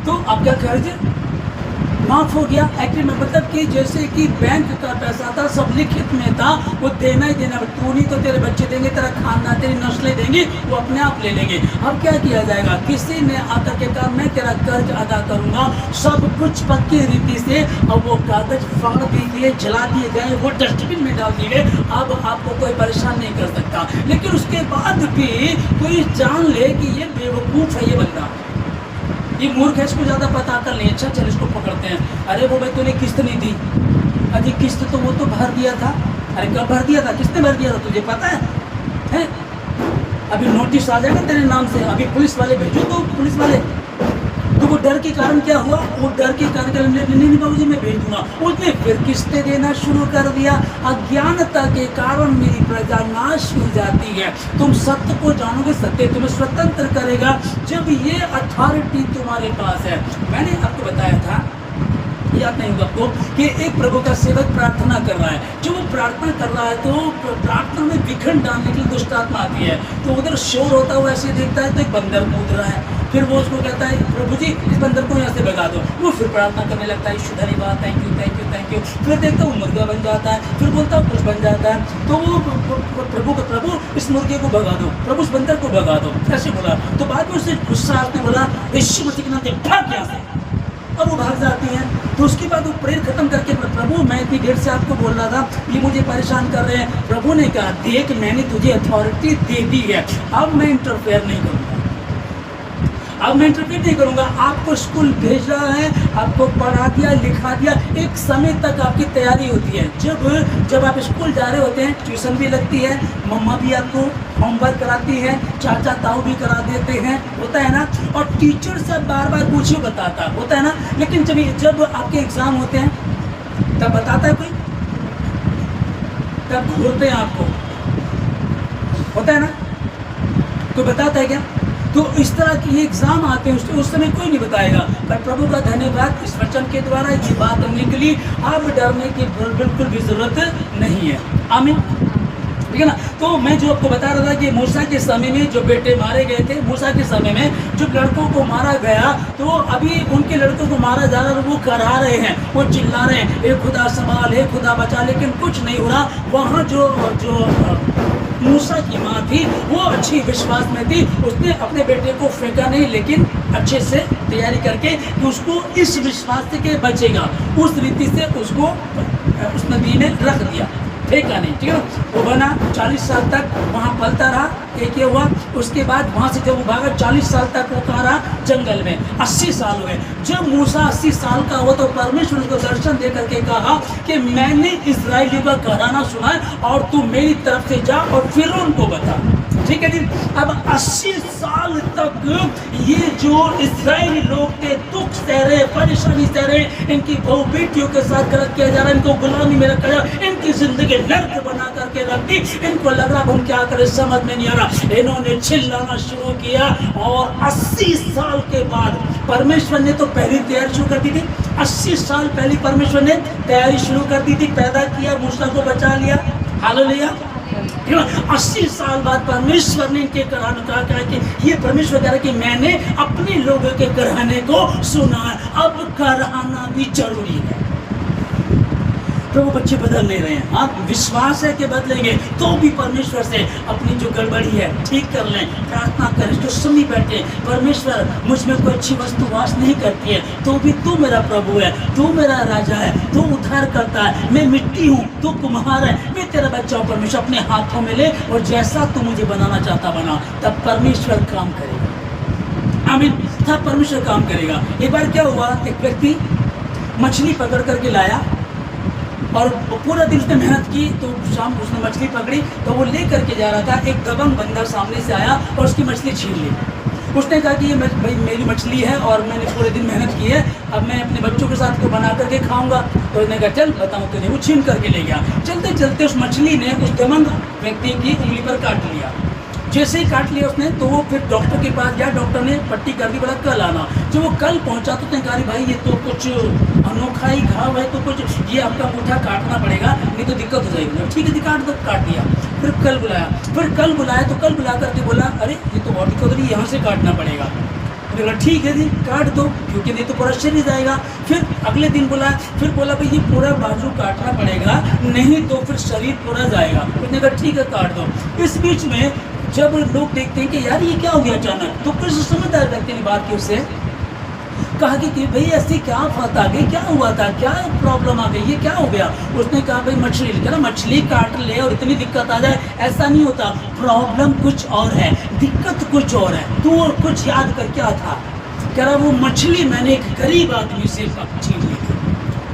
तो आपका कर्ज माफ हो गया। एक्चुअली में मतलब कि जैसे कि बैंक का पैसा था, सब लिखित में था, वो देना ही देना। तू नहीं तो तेरे बच्चे देंगे, तेरा खानदान, तेरी नस्लें देंगी, वो अपने आप ले लेंगे। अब क्या किया जाएगा? किसी ने आकर के कहा मैं तेरा कर्ज अदा करूंगा, सब कुछ पक्की रीति से। अब वो कागज फाड़ दिए, जला दिए गए, वो डस्टबिन में डाल दिए गए। अब आपको कोई परेशान नहीं कर सकता। लेकिन उसके बाद भी कोई जान ले कि ये बेवकूफ़ है, ये बंदा, ये मूर्ख है, इसको ज़्यादा पता कर नहीं। अच्छा चल इसको पकड़ते हैं। अरे वो भाई तूने किस्त नहीं दी। अरे किस्त तो वो तो भर दिया था। अरे कब भर दिया था? किसने भर दिया था? तुझे पता है? अभी नोटिस आ जाएगा तेरे नाम से, अभी पुलिस वाले भेजो। तो पुलिस वाले तो वो डर के कारण क्या हुआ? वो डर के कारण नहीं बाबूजी मैं भेज दूंगा, उसने फिर किस्तें देना शुरू कर दिया। अज्ञानता के कारण मेरी प्रजा नाश हो जाती है। तुम सत्य को जानोगे, सत्य तुम्हें स्वतंत्र करेगा जब ये अथॉरिटी तुम्हारे पास है। मैंने आपको बताया था, याद नहीं होगा आपको, कि एक प्रभु का सेवक प्रार्थना कर रहा है। जो वो प्रार्थना कर रहा है तो प्रार्थना में विघन डालने के लिए दुष्ट आत्मा आती है। तो उधर शोर होता हुआ ऐसे देखता है तो एक बंदर कूद रहा है। फिर वो उसको कहता है प्रभु जी इस बंदर को यहाँ से भगा दो। वो फिर प्रार्थना करने लगता है, ईश्वर धन्यवाद, thank you thank you thank you. फिर देखता हूँ मुर्गा बन जाता है, फिर बोलता हूँ कुछ बन जाता है। तो वो प्रभु इस मुर्गे को भगा दो, प्रभु इस बंदर को भगा दो, ऐसे बोला। तो बाद में उससे गुस्सा आते बोला यीशु मसीह के नाम से भाग यहाँ से। अब वो भाग जाती हैं। तो उसके बाद वो प्रेयर खत्म करके प्रभु मैं इतनी देर से आपको बोल रहा था, ये मुझे परेशान कर रहे हैं। प्रभु ने कहा देख मैंने तुझे अथॉरिटी दे दी है, अब मैं इंटरफेयर नहीं करूँगा, अब मैं इंटरफेयर नहीं करूँगा। आपको स्कूल भेज रहा है, आपको पढ़ा दिया, लिखा दिया, एक समय तक आपकी तैयारी होती है। जब आप स्कूल जा रहे होते हैं, ट्यूशन भी लगती है, मम्मा भी आपको होमवर्क कराती है, चाचा ताऊ भी करा देते हैं, होता है ना। और टीचर सब बार बार पूछिए बताता होता है ना। लेकिन जब आपके एग्ज़ाम होते हैं तब बताता है कोई? तब घूरते हैं आपको, होता है ना, कोई बताता है क्या? तो इस तरह के ये एग्ज़ाम आते हैं, उस समय कोई नहीं बताएगा। पर प्रभु का धन्यवाद, इस वचन के द्वारा ये बात हमने के लिए अब डरने की बिल्कुल भी ज़रूरत नहीं है। आमीन, ठीक है ना। तो मैं जो आपको बता रहा था कि मूसा के समय में जो बेटे मारे गए थे, मूसा के समय में जो लड़कों को मारा गया, तो अभी उनके लड़कों को मारा जा रहा है, वो करा रहे हैं, वो चिल्ला रहे हैं हे खुदा संभाल, हे खुदा बचा, लेकिन कुछ नहीं हो रहा। वहाँ जो मूसा की माँ थी वो अच्छी विश्वास में थी, उसने अपने बेटे को फेंका नहीं, लेकिन अच्छे से तैयारी करके कि उसको इस विश्वास से के बचेगा, उस रीति से उसको उस नदी में रख दिया, फेंका नहीं, ठीक है। वो बना 40 साल तक वहाँ पलता रहा, एक ये हुआ। उसके बाद वहाँ से जब वो भागा 40 साल तक वो कहाँ रहा? जंगल में। 80 साल हुए। जब मूसा 80 साल का हुआ तो परमेश्वर उसको दर्शन दे करके कहा कि मैंने इस्राएलियों का घराना सुना है और तू मेरी तरफ से जा और फिर उनको बता, ठीक है जी। अब 80 साल तक ये जो इस्राएली लोग थे दुख सह रहे, परेशानी सह रहे, इनकी बहु बेटियों के साथ गलत किया जा रहा है, इनको गुलामी में रखा जा, इनकी जिंदगी नर्क बना करके रख दी। इनको लग रहा हम क्या करें, समझ में नहीं आ रहा। इन्होंने चिल्लाना शुरू किया और 80 साल के बाद परमेश्वर ने तो पहली तैयारी शुरू कर दी थी। 80 साल पहले परमेश्वर ने तैयारी शुरू कर दी थी, पैदा किया, मूसा को बचा लिया, हालेलुया। 80 साल बाद परमेश्वर ने इनके घराने कहा कि ये परमेश्वर कह रहा है कि मैंने अपने लोगों के घराने को सुना है, अब घराना भी जरूरी है। तो वो बच्चे बदल नहीं रहे हैं। आप विश्वास है कि बदलेंगे, तो भी परमेश्वर से अपनी जो गड़बड़ी है ठीक कर लें, प्रार्थना करें, जो सुनी बैठे परमेश्वर मुझ में कोई अच्छी वस्तु वास नहीं करती है, तो भी तू मेरा प्रभु है, तू मेरा राजा है, तू उद्धार करता है, मैं मिट्टी हूँ, तू कुम्हार है, मैं तेरा बच्चा हूँ। परमेश्वर अपने हाथों में ले और जैसा तू मुझे बनाना चाहता बना, तब परमेश्वर काम करेगा। आमीन, तब परमेश्वर काम करेगा। एक बार क्या हुआ, एक व्यक्ति मछली पकड़ करके लाया और पूरा दिन उसने मेहनत की, तो शाम उसने मछली पकड़ी, तो वो ले करके जा रहा था, एक दबंग बंदर सामने से आया और उसकी मछली छीन ली। उसने कहा कि ये भाई मेरी मछली है और मैंने पूरे दिन मेहनत की है, अब मैं अपने बच्चों के साथ को बना करके खाऊंगा। तो उसने कहा चल बताऊँ तुझे, वो छीन करके ले गया। चलते चलते उस मछली ने उस दबंग व्यक्ति की उंगली पर काट लिया। जैसे ही काट लिया उसने, तो वो फिर डॉक्टर के पास गया, डॉक्टर ने पट्टी कर दी, बोला कल आना। जब वो कल पहुंचा तो उसने कहा भाई ये तो कुछ अनोखा ही घाव है, तो कुछ ये आपका अंगूठा काटना पड़ेगा, नहीं तो दिक्कत हो जाएगी। ठीक है काट दो, काट दिया। फिर कल बुलाया, तो कल बुला करके बोला अरे ये तो बॉडी को तो यहाँ से काटना पड़ेगा। उसने बोला ठीक है जी काट दो, क्योंकि नहीं तो पूरा शरीर जाएगा। फिर अगले दिन बोला, फिर बोला भाई ये पूरा बाजू काटना पड़ेगा, नहीं तो फिर शरीर पूरा जाएगा। उसने कहा ठीक है काट दो। इस बीच में जब लोग देखते हैं कि यार ये क्या हो गया अचानक, तो कुछ समझदार व्यक्ति ने बात की उससे, कहा कि भाई ऐसी क्या बात आ गई, क्या हुआ था, क्या प्रॉब्लम आ गई, ये क्या हो गया। उसने कहा भाई मछली, कह रहा मछली काट ले और इतनी दिक्कत आ जाए, ऐसा नहीं होता, प्रॉब्लम कुछ और है, दिक्कत कुछ और है, तू और कुछ याद कर क्या था। कह रहा वो मछली मैंने एक गरीब आदमी से छीन ली।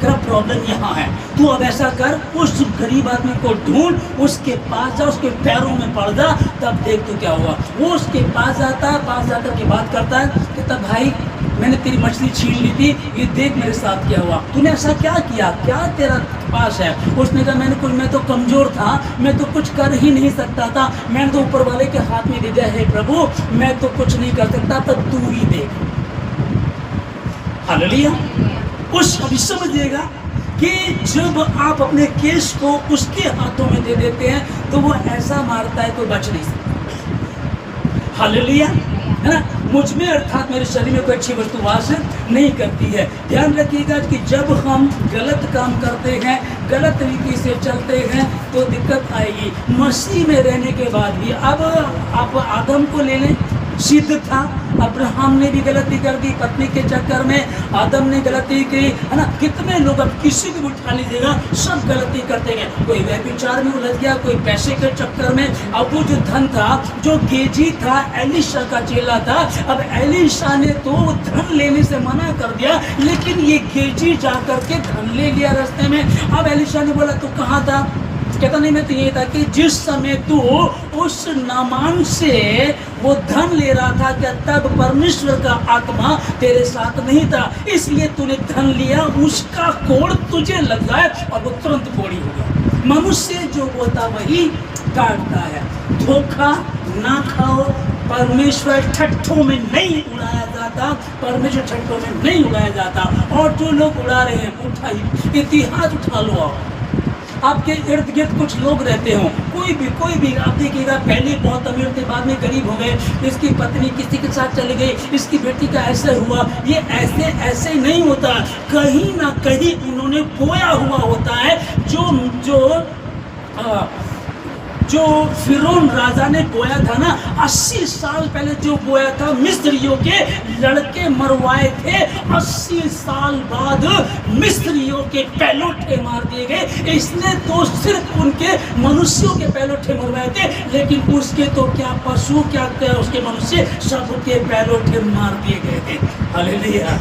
कह रहा प्रॉब्लम यहाँ है, तू अब ऐसा कर, उस गरीब आदमी को ढूंढ, उसके पास जा, उसके पैरों में पड़ जा, तब देख तो क्या हुआ। वो उसके पास जाता है, पास जाकर के बात करता है, कहता भाई मैंने तेरी मछली छीन ली थी, ये देख मेरे साथ क्या हुआ, तूने ऐसा क्या किया, क्या तेरा पास है। उसने कहा मैं तो कमज़ोर था, मैं तो कुछ कर ही नहीं सकता था, मैंने तो ऊपर वाले के हाथ में दे दिया है प्रभु, मैं तो कुछ नहीं कर सकता, तब तू ही देख। हालेलुया। उस अभी समझिएगा कि जब आप अपने केस को उसके हाथों में दे देते हैं तो वो ऐसा मारता है कोई बच नहीं सकता। हालेलुया, है ना। मुझ में अर्थात मेरे शरीर में कोई अच्छी वस्तु वास नहीं करती है। ध्यान रखिएगा कि जब हम गलत काम करते हैं, गलत तरीके से चलते हैं तो दिक्कत आएगी। मसीह में रहने के बाद भी, अब आप आदम को ले लें, सिद्ध था, अब्राहम ने भी गलती कर दी, पत्नी के चक्कर में आदम ने गलती की, है ना। कितने लोग, अब किसी को भी उठा लीजिएगा, सब गलती करते हैं। कोई व्यभिचार में उलझ गया, कोई पैसे के चक्कर में। अब वो जो धन था, जो गेजी था, एलीशा का चेला था, अब एलीशा ने तो धन लेने से मना कर दिया, लेकिन ये गेजी जाकर के धन ले लिया रास्ते में। अब एलीशा ने बोला तू कहाँ था, कहता नहीं मैं तो ये था कि जिस समय तू उस नामान से वो धन ले रहा था, क्या तब परमेश्वर का आत्मा तेरे साथ नहीं था, इसलिए तूने धन लिया, उसका कोड़ तुझे लग जाए और वो तुरंत कोड़ी हो गया। मनुष्य जो बोलता वही काटता है। धोखा ना खाओ, परमेश्वर ठट्ठों में नहीं उड़ाया जाता, परमेश्वर ठट्ठों में नहीं उड़ाया जाता। और जो लोग उड़ा रहे हैं, उठाइए, इतिहास उठा लो। आपके इर्द गिर्द कुछ लोग रहते हो, कोई भी आप देखिएगा, पहले बहुत अमीर थे, बाद में गरीब हो गए, इसकी पत्नी किसी के साथ चली गई, इसकी बेटी का ऐसा हुआ, ये ऐसे नहीं होता, कहीं ना कहीं उन्होंने बोया हुआ होता है। जो फिरौन राजा ने बोया था ना, 80 साल पहले जो बोया था, मिस्रियों के लड़के मरवाए थे, 80 साल बाद मिस्रियों के पैलोठे मार दिए गए। इसने तो सिर्फ उनके मनुष्यों के पैलोठे मरवाए थे, लेकिन उसके तो क्या पशु, क्या उसके मनुष्य, सबके पैलोठे मार दिए गए थे। हालेलुया।